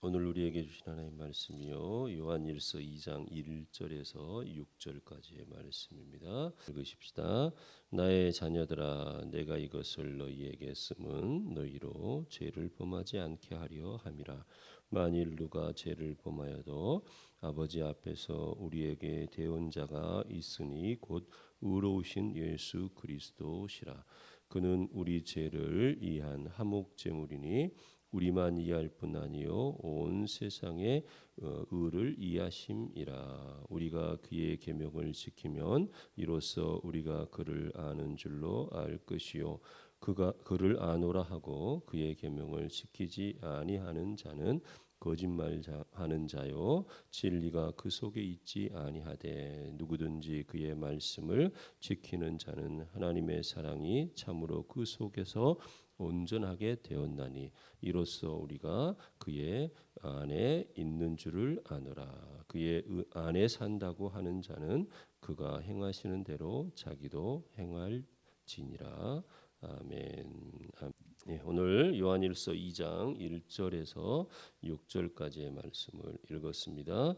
오늘 우리에게 주신 하나님 말씀이요 요한일서 2장 1절에서 6절까지의 말씀입니다. 읽으십시다. 나의 자녀들아 내가 이것을 너희에게 쓰면 너희로 죄를 범하지 않게 하려 함이라. 만일 누가 죄를 범하여도 아버지 앞에서 우리에게 대언자가 있으니 곧 의로우신 예수 그리스도시라. 그는 우리 죄를 이해한 화목제물이니 우리만 이해할 뿐 아니요 온 세상의 의를 이해하심이라. 우리가 그의 계명을 지키면 이로써 우리가 그를 아는 줄로 알 것이요 그가 그를 아노라 하고 그의 계명을 지키지 아니하는 자는 거짓말하는 자요 진리가 그 속에 있지 아니하되 누구든지 그의 말씀을 지키는 자는 하나님의 사랑이 참으로 그 속에서 온전하게 되었나니 이로써 우리가 그의 안에 있는 줄을 아노라. 그의 안에 산다고 하는 자는 그가 행하시는 대로 자기도 행할지니라. 아멘. 네, 오늘 요한일서 2장 1절에서 6절까지의 말씀을 읽었습니다.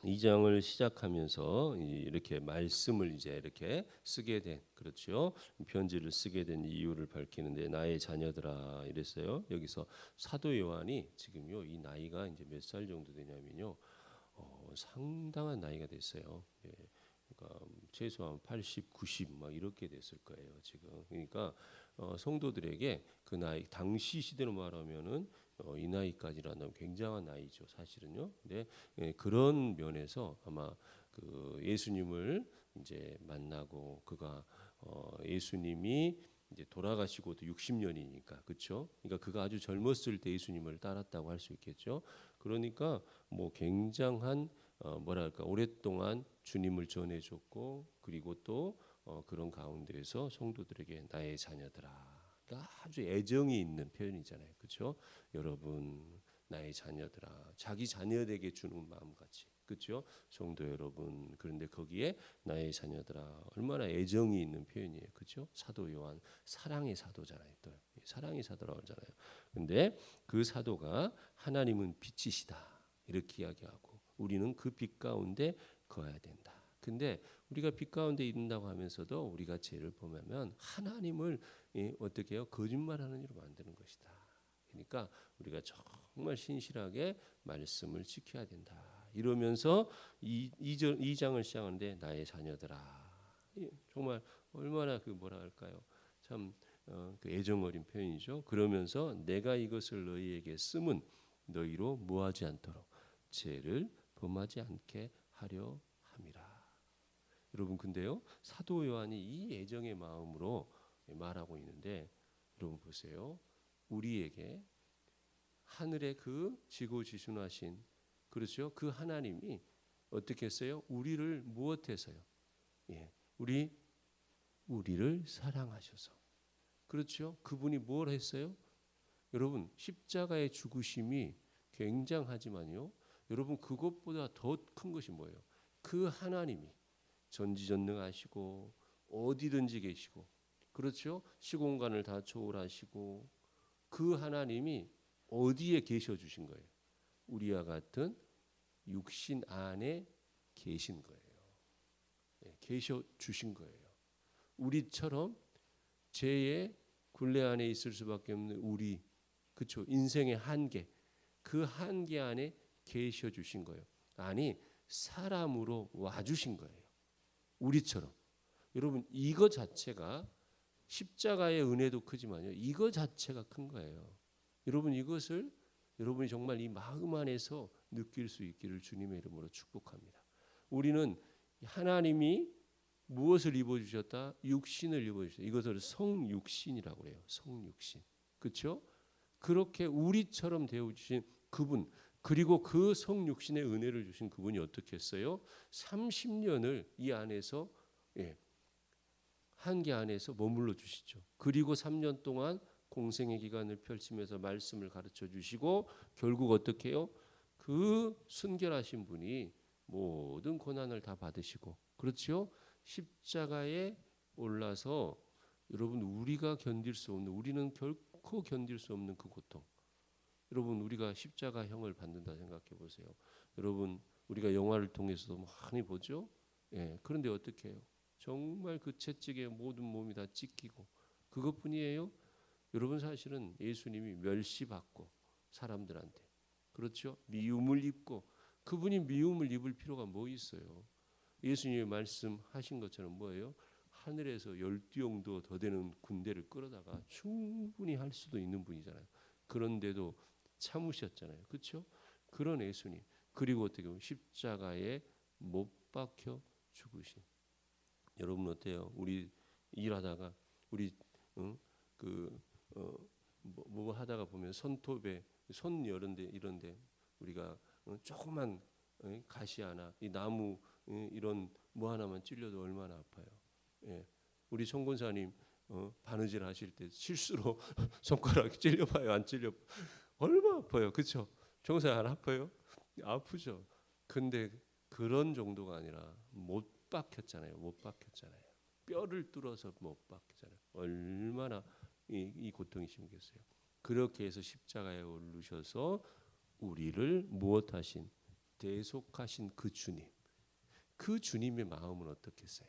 2장을 시작하면서 이렇게 말씀을 이제 이렇게 쓰게 된, 그렇죠? 편지를 쓰게 된 이유를 밝히는데 나의 자녀들아 이랬어요. 여기서 사도 요한이 지금요 이 나이가 이제 몇 살 정도 되냐면요 상당한 나이가 됐어요. 예. 그러니까 최소한 80, 90 막 이렇게 됐을 거예요 지금. 그러니까 성도들에게 그 나이 당시 시대로 말하면은 이 나이까지라는 굉장한 나이죠 사실은요. 근데 그런 면에서 아마 그 예수님을 이제 만나고 그가 예수님이 이제 돌아가시고도 60년이니까 그렇죠. 그러니까 그가 아주 젊었을 때 예수님을 따랐다고 할 수 있겠죠. 그러니까 뭐 굉장한 뭐랄까 오랫동안 주님을 전해줬고 그리고 또 그런 가운데에서 성도들에게 나의 자녀들아. 그러니까 아주 애정이 있는 표현이잖아요, 그렇죠? 여러분 나의 자녀들아, 자기 자녀에게 주는 마음같이, 그렇죠? 성도 여러분. 그런데 거기에 나의 자녀들아 얼마나 애정이 있는 표현이에요, 그렇죠? 사도 요한 사랑의 사도잖아요, 또 사랑의 사도라고 하잖아요. 근데 그 사도가 하나님은 빛이시다 이렇게 이야기하고 우리는 그 빛 가운데 거해야 된다. 근데 우리가 빛 가운데 있는다고 하면서도 우리가 죄를 범하면 하나님을 어떻게 해요? 거짓말하는 일로 만드는 것이다. 그러니까 우리가 정말 신실하게 말씀을 지켜야 된다. 이러면서 2장을 시작하는데 나의 자녀들아. 정말 얼마나 그 뭐라 할까요? 참 그 애정어린 표현이죠. 그러면서 내가 이것을 너희에게 쓰면 너희로 뭐하지 않도록 죄를 범하지 않게 하려 함이라. 여러분 근데요 사도 요한이 이 애정의 마음으로 말하고 있는데 여러분 보세요. 우리에게 하늘의 그 지고지순하신 그렇죠? 그 하나님이 어떻게 했어요? 우리를 무엇해서요? 예, 우리를 사랑하셔서 그렇죠? 그분이 뭘 했어요? 여러분 십자가의 죽으심이 굉장하지만요. 여러분 그것보다 더 큰 것이 뭐예요? 그 하나님이 전지전능하시고 어디든지 계시고 그렇죠? 시공간을 다 초월하시고 그 하나님이 어디에 계셔 주신 거예요? 우리와 같은 육신 안에 계신 거예요. 계셔 주신 거예요. 우리처럼 죄의 굴레 안에 있을 수밖에 없는 우리 그렇죠? 인생의 한계 그 한계 안에 계셔 주신 거예요. 아니 사람으로 와 주신 거예요. 우리처럼. 여러분 이거 자체가 십자가의 은혜도 크지만요. 이거 자체가 큰 거예요. 여러분 이것을 여러분이 정말 이 마음 안에서 느낄 수 있기를 주님의 이름으로 축복합니다. 우리는 하나님이 무엇을 입어주셨다? 육신을 입어주셨다. 이것을 성육신이라고 해요. 성육신. 그렇죠? 그렇게 우리처럼 되어주신 그분 그리고 그 성육신의 은혜를 주신 그분이 어떻게 했어요? 30년을 이 안에서 한계 안에서 머물러 주시죠. 그리고 3년 동안 공생의 기간을 펼치면서 말씀을 가르쳐 주시고 결국 어떻게 해요? 그 순결하신 분이 모든 고난을 다 받으시고 그렇죠? 십자가에 올라서 여러분 우리가 견딜 수 없는 우리는 결코 견딜 수 없는 그 고통 여러분 우리가 십자가형을 받는다 생각해 보세요. 여러분 우리가 영화를 통해서도 많이 보죠. 예, 그런데 어떻게 해요? 정말 그 채찍에 모든 몸이 다 찢기고 그것뿐이에요. 여러분 사실은 예수님이 멸시받고 사람들한테 그렇죠? 미움을 입고 그분이 미움을 입을 필요가 뭐 있어요? 예수님이 말씀하신 것처럼 뭐예요? 하늘에서 12영도 더 되는 군대를 끌어다가 충분히 할 수도 있는 분이잖아요. 그런데도 참으셨잖아요. 그렇죠? 그런 예수님. 그리고 어떻게 보면 십자가에 못 박혀 죽으신. 여러분 어때요? 우리 일하다가 우리 그 뭐 하다가 보면 손톱에 손 이런데 우리가 조그만 가시 하나 이 나무 이런 뭐 하나만 찔려도 얼마나 아파요. 예. 우리 송권사님 바느질 하실 때 실수로 손가락 찔려봐요. 안 찔려 얼마 아파요. 그렇죠? 종사 안 아파요? 아프죠. 근데 그런 정도가 아니라 못 박혔잖아요. 못 박혔잖아요. 뼈를 뚫어서 못 박혔잖아요. 얼마나 이 고통이 심겠어요. 그렇게 해서 십자가에 오르셔서 우리를 무엇하신 대속하신 그 주님. 그 주님의 마음은 어떻겠어요?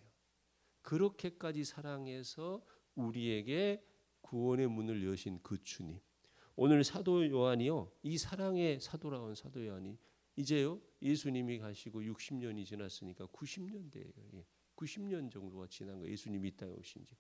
그렇게까지 사랑해서 우리에게 구원의 문을 여신 그 주님. 오늘 사도 요한이요. 이 사랑의 사도라온 사도 요한이 이제요. 예수님이 가시고 60년이 지났으니까 90년 돼요. 90년 정도가 지난 거예요. 예수님이 이 땅에 오신 지.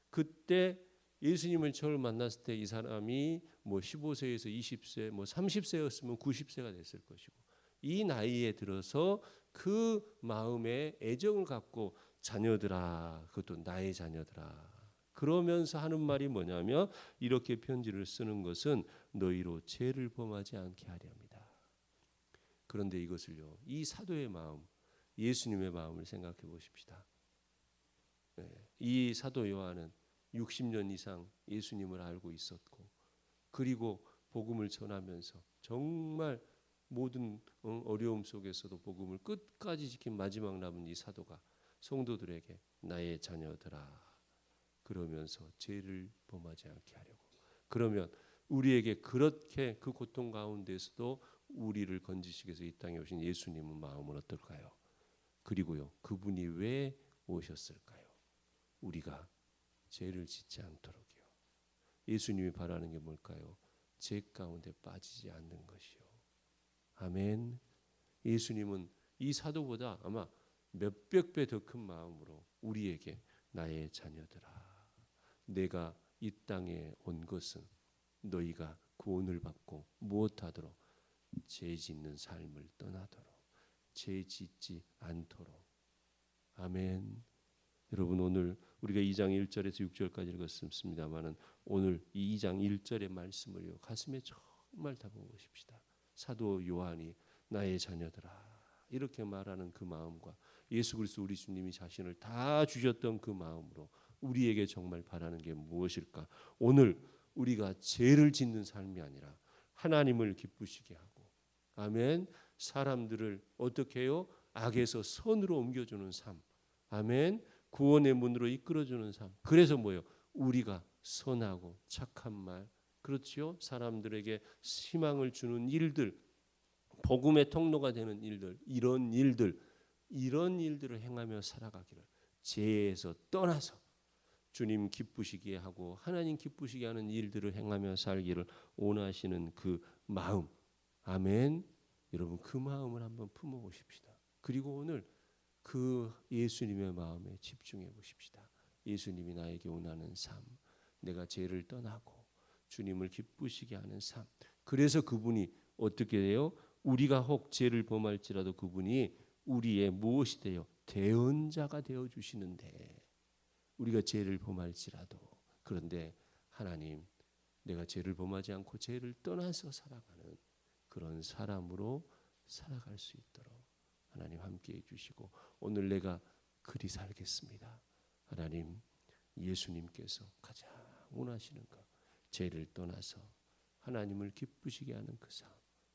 그때 예수님을 처음 만났을 때 이 사람이 뭐 15세에서 20세, 뭐 30세였으면 90세가 됐을 것이고 이 나이에 들어서 그 마음에 애정을 갖고 자녀들아, 그것도 나의 자녀들아. 그러면서 하는 말이 뭐냐면 이렇게 편지를 쓰는 것은 너희로 죄를 범하지 않게 하려 합니다. 그런데 이것을요, 이 사도의 마음, 예수님의 마음을 생각해 보십시다. 네, 이 사도 요한은 60년 이상 예수님을 알고 있었고, 그리고 복음을 전하면서 정말 모든 어려움 속에서도 복음을 끝까지 지킨 마지막 남은 이 사도가 성도들에게 나의 자녀들아 그러면서 죄를 범하지 않게 하려고. 그러면 우리에게 그렇게 그 고통 가운데서도 우리를 건지시기 위해서 이 땅에 오신 예수님의 마음은 어떨까요? 그리고요, 그분이 왜 오셨을까요? 우리가 죄를 짓지 않도록요. 예수님이 바라는 게 뭘까요? 죄 가운데 빠지지 않는 것이요. 아멘. 예수님은 이 사도보다 아마 몇백 배 더 큰 마음으로 우리에게 나의 자녀들아, 내가 이 땅에 온 것은 너희가 구원을 받고 무엇하도록 죄 짓는 삶을 떠나도록 죄 짓지 않도록. 아멘. 여러분 오늘 우리가 2장 1절에서 6절까지 읽었습니다만은 오늘 이 2장 1절의 말씀을요 가슴에 정말 담아보십시다. 사도 요한이 나의 자녀들아 이렇게 말하는 그 마음과 예수 그리스도 우리 주님이 자신을 다 주셨던 그 마음으로 우리에게 정말 바라는 게 무엇일까? 오늘 우리가 죄를 짓는 삶이 아니라 하나님을 기쁘시게 하고 아멘. 사람들을 어떻게 해요? 악에서 선으로 옮겨주는 삶. 아멘. 구원의 문으로 이끌어주는 삶. 그래서 뭐예요? 우리가 선하고 착한 말, 그렇죠? 사람들에게 희망을 주는 일들, 복음의 통로가 되는 일들, 이런 일들을 행하며 살아가기를 죄에서 떠나서 주님 기쁘시게 하고 하나님 기쁘시게 하는 일들을 행하며 살기를 원하시는 그 마음. 아멘. 여러분 그 마음을 한번 품어보십시다. 그리고 오늘 그 예수님의 마음에 집중해 보십시다. 예수님이 나에게 원하는 삶, 내가 죄를 떠나고 주님을 기쁘시게 하는 삶. 그래서 그분이 어떻게 돼요? 우리가 혹 죄를 범할지라도 그분이 우리의 무엇이 돼요? 대언자가 되어 주시는데 우리가 죄를 범할지라도 그런데 하나님 내가 죄를 범하지 않고 죄를 떠나서 살아가는 그런 사람으로 살아갈 수 있도록 하나님 함께해 주시고 오늘 내가 그리 살겠습니다. 하나님 예수님께서 가장 원하시는 것 죄를 떠나서 하나님을 기쁘시게 하는 그 삶.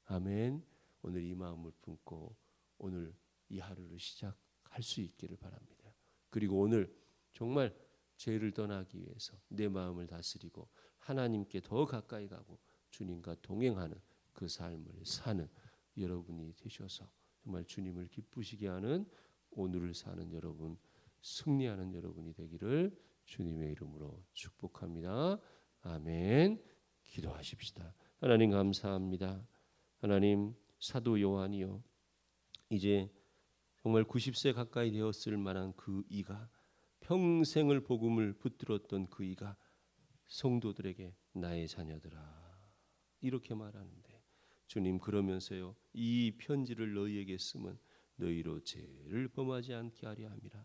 아멘. 오늘 이 마음을 품고 오늘 이 하루를 시작할 수 있기를 바랍니다. 그리고 오늘 정말 죄를 떠나기 위해서 내 마음을 다스리고 하나님께 더 가까이 가고 주님과 동행하는 그 삶을 사는 여러분이 되셔서 정말 주님을 기쁘시게 하는 오늘을 사는 여러분, 승리하는 여러분이 되기를 주님의 이름으로 축복합니다. 아멘. 기도하십시다. 하나님 감사합니다. 하나님, 사도 요한이요, 이제 정말 90세 가까이 되었을 만한 그 이가, 평생을 복음을 붙들었던 그 이가 성도들에게 나의 자녀들아 이렇게 말하는데, 주님 그러면서요, 이 편지를 너희에게 쓰면 너희로 죄를 범하지 않게 하려 함이라.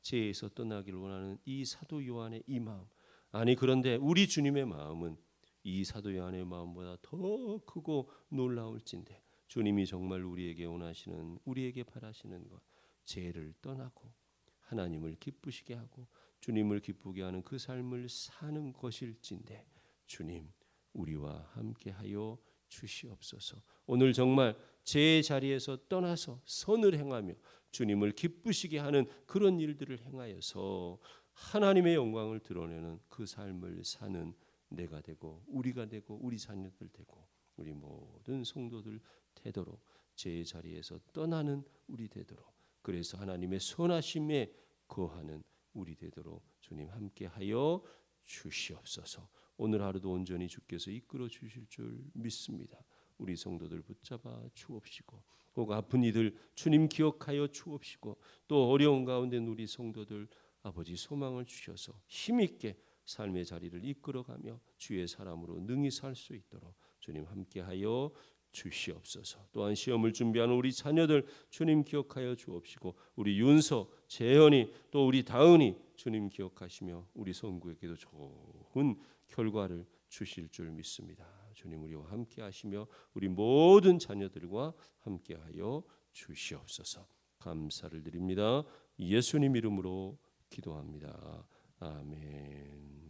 죄에서 떠나기를 원하는 이 사도 요한의 이 마음, 아니 그런데 우리 주님의 마음은 이 사도 요한의 마음보다 더 크고 놀라울진데, 주님이 정말 우리에게 원하시는, 우리에게 바라시는 것, 죄를 떠나고 하나님을 기쁘시게 하고 주님을 기쁘게 하는 그 삶을 사는 것일진데, 주님 우리와 함께하여 주시옵소서. 오늘 정말 제 자리에서 떠나서 선을 행하며 주님을 기쁘시게 하는 그런 일들을 행하여서 하나님의 영광을 드러내는 그 삶을 사는 내가 되고 우리가 되고 우리 자녀들 되고 우리 모든 성도들 되도록, 제 자리에서 떠나는 우리 되도록, 그래서 하나님의 선하심에 거하는 우리 되도록 주님 함께하여 주시옵소서. 오늘 하루도 온전히 주께서 이끌어 주실 줄 믿습니다. 우리 성도들 붙잡아 주옵시고, 혹 아픈 이들 주님 기억하여 주옵시고, 또 어려운 가운데 우리 성도들 아버지 소망을 주셔서 힘있게 삶의 자리를 이끌어가며 주의 사람으로 능히 살 수 있도록 주님 함께하여 주시옵소서. 또한 시험을 준비하는 우리 자녀들 주님 기억하여 주옵시고, 우리 윤서, 재현이, 또 우리 다은이 주님 기억하시며 우리 성구에게도 좋은 결과를 주실 줄 믿습니다. 주님 우리와 함께 하시며 우리 모든 자녀들과 함께하여 주시옵소서. 감사를 드립니다. 예수님 이름으로 기도합니다. 아멘.